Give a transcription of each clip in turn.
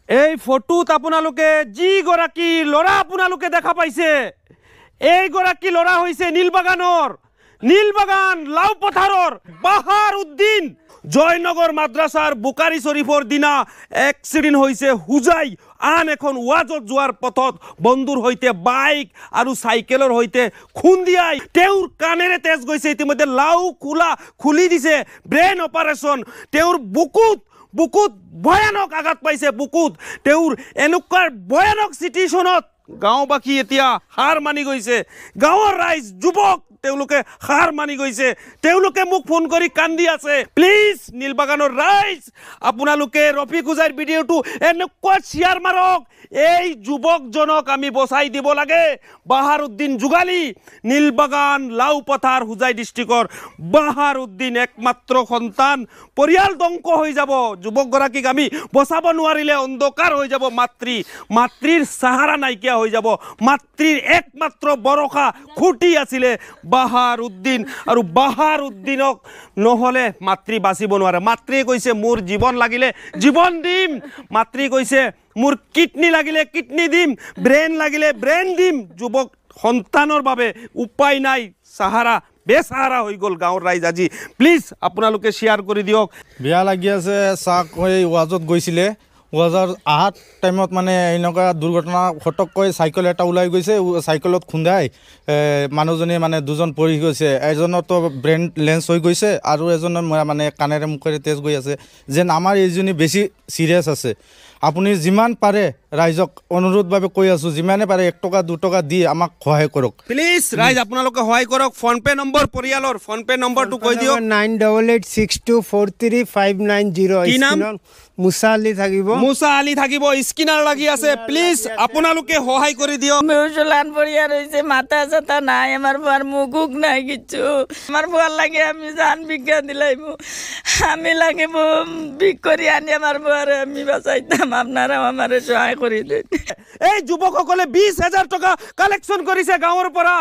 এই ফটোত আপোনালোকে যিগৰাকী ল'ৰা আপোনালোকে দেখা পাইছে এইগৰাকী ল'ৰা হৈছে নীলবাগান লাউ পথাৰৰ বাহাৰ উদ্দিন জয়নগৰ মাদ্ৰাছাৰ বুকাৰী শৰীফৰ দিনা এক্সিডেণ্ট হৈছে হুজাই আন এখন ওয়াজত যোৱাৰ পথত বন্ধুৰ সৈতে বাইক আৰু চাইকেলৰ সৈতে খুন্দিয়াই তেওঁৰ কাণেৰে তেজ গৈছে ইতিমধ্যে লাউ খুলি দিছে ব্ৰেইন অপাৰেশ্যন তেওঁৰ বুকুত ভয়ানক আঘাত পাইছে বুকুত তেওঁৰ এনেকুৱা ভয়ানক সিচুৱেশ্যনত গাঁওবাসী এতিয়া হাৰ মানি গৈছে গাঁৱৰ ৰাইজ যুৱক তেওঁলোকে হাৰ মানি গৈছে তেওঁলোকে মোক ফোন কৰি কান্দি আছে প্লিজ নীলবাগানৰ ৰাইজ আপোনালোকে ৰফিক হুজাইৰ ভিডিঅ'টো এনেকুৱা শ্বেয়াৰ মাৰক এই যুৱকজনক আমি বচাই দিব লাগে বাহাৰ উদ্দিন যুগালী নীলবাগান লাউ পথাৰ হুজাই ডিষ্ট্ৰিক্টৰ বাহাৰ উদ্দিন একমাত্ৰ সন্তান পৰিয়াল ধ্বংস হৈ যাব যুৱকগৰাকীক আমি বচাব নোৱাৰিলে অন্ধকাৰ হৈ যাব মাতৃৰ সাহাৰা নাইকিয়া হৈ যাব মাতৃৰ একমাত্ৰ বৰষা খুঁটি আছিলে বাহাৰ উদ্দিন আৰু বাহাৰ উদ্দিনক নহলে মাতৃ বাচিব নোৱাৰে মাতৃয়ে কৈছে মোৰ জীৱন লাগিলে জীৱন দিম মাতৃ কৈছে মোৰ কিডনি লাগিলে কিডনি দিম ব্ৰেইন লাগিলে ব্ৰেইন দিম যুৱক সন্তানৰ বাবে উপায় নাই সাহাৰা বেসাহাৰা হৈ গ'ল গাঁৱৰ ৰাইজ আজি প্লিজ আপোনালোকে শ্বেয়াৰ কৰি দিয়ক বেয়া লাগি আছে চাক এই ওয়াজত গৈছিলে ওয়াজৰ আহাত টাইমত মানে এনেকুৱা দুৰ্ঘটনা ফটককৈ চাইকেল এটা ওলাই গৈছে চাইকেলত খুন্দাই মানুহজনী মানে দুজন পৰি গৈছে এজনতো ব্ৰেইন লেন্স হৈ গৈছে আৰু এজনৰ মানে কাণেৰে মুখেৰে তেজ গৈ আছে যেন আমাৰ এইজনী বেছি সিৰিয়াছ আছে আপুনি যিমান পাৰে ৰাইজক অনুৰোধভাৱে কৈ আছো যিমানে পাৰে 1 টকা 2 টকা দি আমাক সহায় কৰক প্লিজ ৰাইজ আপোনালোকে সহায় কৰক ফোন পে নম্বৰ পৰিয়ালৰ ফোন পে নম্বৰটো কৈ দিয়ক 9886243590 কি নাম মুসা আলী থাকিব স্কিনাৰ লাগি আছে প্লিজ আপোনালোকে সহায় কৰি দিয়ক মেউজলান পৰিয়া ৰৈছে মাথা চাথা নাই আমাৰ বুৱাৰ মুখ নাই কিছু আমাৰ বুৱাৰ লাগে আমি জান বিজ্ঞান দিলাইব আমি লাগিব বিক কৰি আনি আমাৰ বুৱাৰ আমি বাঁচাইতাম আপনাৰা আমাৰে সহায় কৰি দিন এই যুৱকসকলে 20000 টকা কালেকশন কৰিছে গাঁৱৰ পৰা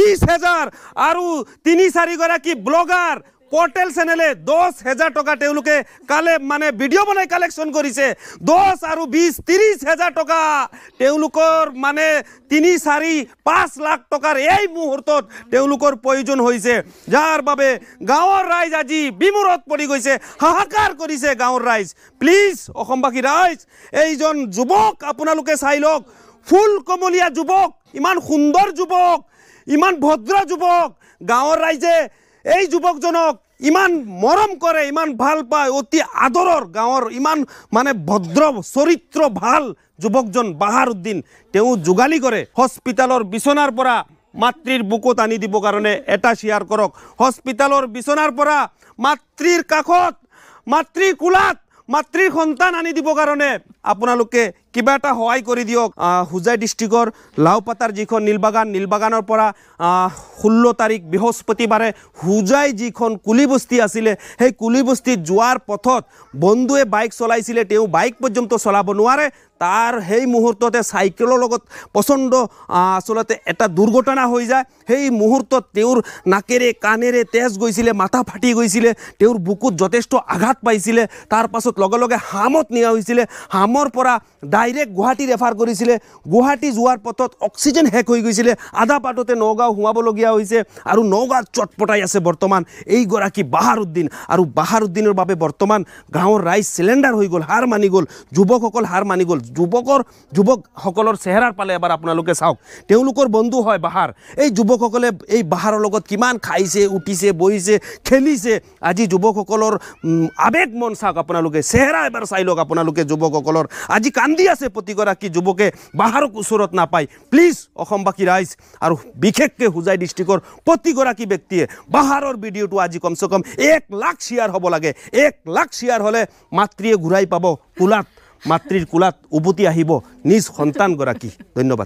20000 আৰু 3-4 গৰাকী ব্লগাৰ পোৰ্টেল চ্যানেলে 10000 টকা তেওঁলোকে কালে মানে ভিডিও বনাই কালেকশন কৰিছে 10 আৰু 20 30000 টকা তেওঁলোকৰ মানে 3-4-5 লাখ টকাৰ এই মুহূৰ্তত তেওঁলোকৰ প্ৰয়োজন হৈছে যাৰ বাবে গাঁৱৰ ৰাইজ আজি বিমূৰত পৰি গৈছে হাহাকাৰ কৰিছে গাঁৱৰ ৰাইজ প্লিজ অসমবাসী ৰাইজ এইজন যুৱক আপোনালোকে চাই লওক ফুল কমলীয়া যুৱক ইমান সুন্দৰ যুৱক ইমান ভদ্ৰ যুৱক গাঁৱৰ ৰাইজে এই যুৱকজনক ইমান মৰম কৰে ইমান ভাল পায় অতি আদৰৰ গাঁৱৰ ইমান মানে ভদ্ৰ চৰিত্ৰ ভাল যুৱকজন বাহাৰ উদ্দিন তেওঁ যোগালী কৰে হস্পিটালৰ বিছনাৰ পৰা মাতৃৰ বুকুত আনি দিব কাৰণে এটা শ্বেয়াৰ কৰক হস্পিটালৰ বিছনাৰ পৰা মাতৃৰ কাষত মাতৃৰ কোলাত মাতৃৰ সন্তান আনি দিব কাৰণে আপোনালোকে কিবা এটা সহায় কৰি দিয়ক হুজাই ডিষ্ট্ৰিক্টৰ লাউপাতাৰ যিখন নীলবাগানৰ পৰা 16 তাৰিখ বৃহস্পতিবাৰে হুজাই যিখন কুলিবস্তি আছিলে সেই কুলিবস্তিত যোৱাৰ পথত বন্ধুৱে বাইক চলাইছিলে তেওঁ বাইক পৰ্যন্ত চলাব নোৱাৰে তাৰ সেই মুহূৰ্ততে চাইকেলৰ লগত প্ৰচণ্ড আসলতে এটা দুৰ্ঘটনা হৈ যায় সেই মুহূৰ্তত তেওঁৰ নাকেৰে কাণেৰে তেজ গৈছিলে মাথা ফাটি গৈছিলে তেওঁৰ বুকুত যথেষ্ট আঘাত পাইছিলে তাৰ পাছত লগে লগে হামত নিয়া হৈছিলে হামৰ পৰা ডাইৰেক্ট গুৱাহাটী ৰেফাৰ কৰিছিলে গুৱাহাটী যোৱাৰ পথত অক্সিজেন শেষ হৈ গৈছিলে আধা পাটতে নগাঁও সোমাবলগীয়া হৈছে আৰু নগাঁৱত চটপটাই আছে বৰ্তমান এইগৰাকী বাহাৰ উদ্দিন আৰু বাহাৰ উদ্দিনৰ বাবে বৰ্তমান গাঁৱৰ ৰাইজ সিলিণ্ডাৰ হৈ গ'ল হাৰ মানি গ'ল যুৱকসকল হাৰ মানি গ'ল যুৱকসকলৰ চেহেৰাৰ পালে এবাৰ আপোনালোকে চাওক তেওঁলোকৰ বন্ধু হয় বাহাৰ এই যুৱকসকলে এই বাহাৰৰ লগত কিমান খাইছে উঠিছে বহিছে খেলিছে আজি যুৱকসকলৰ আবেগ মন চাওক আপোনালোকে চেহেৰা এবাৰ চাই লওক আপোনালোকে যুৱকসকলৰ আজি কান্দি আছে প্ৰতিগৰাকী যুৱকে বাহাৰক ওচৰত নাপায় প্লিজ অসমবাসী ৰাইজ আৰু বিশেষকৈ হুজাই ডিষ্ট্ৰিক্টৰ প্ৰতিগৰাকী ব্যক্তিয়ে বাহাৰৰ ভিডিঅ'টো আজি কমচে কম 1 লাখ শ্বেয়াৰ হ'ব লাগে 1 লাখ শ্বেয়াৰ হ'লে মাতৃয়ে ঘূৰাই পাব কোলাত মাতৃৰ কোলাত উভতি আহিব নিজ সন্তানগৰাকী ধন্যবাদ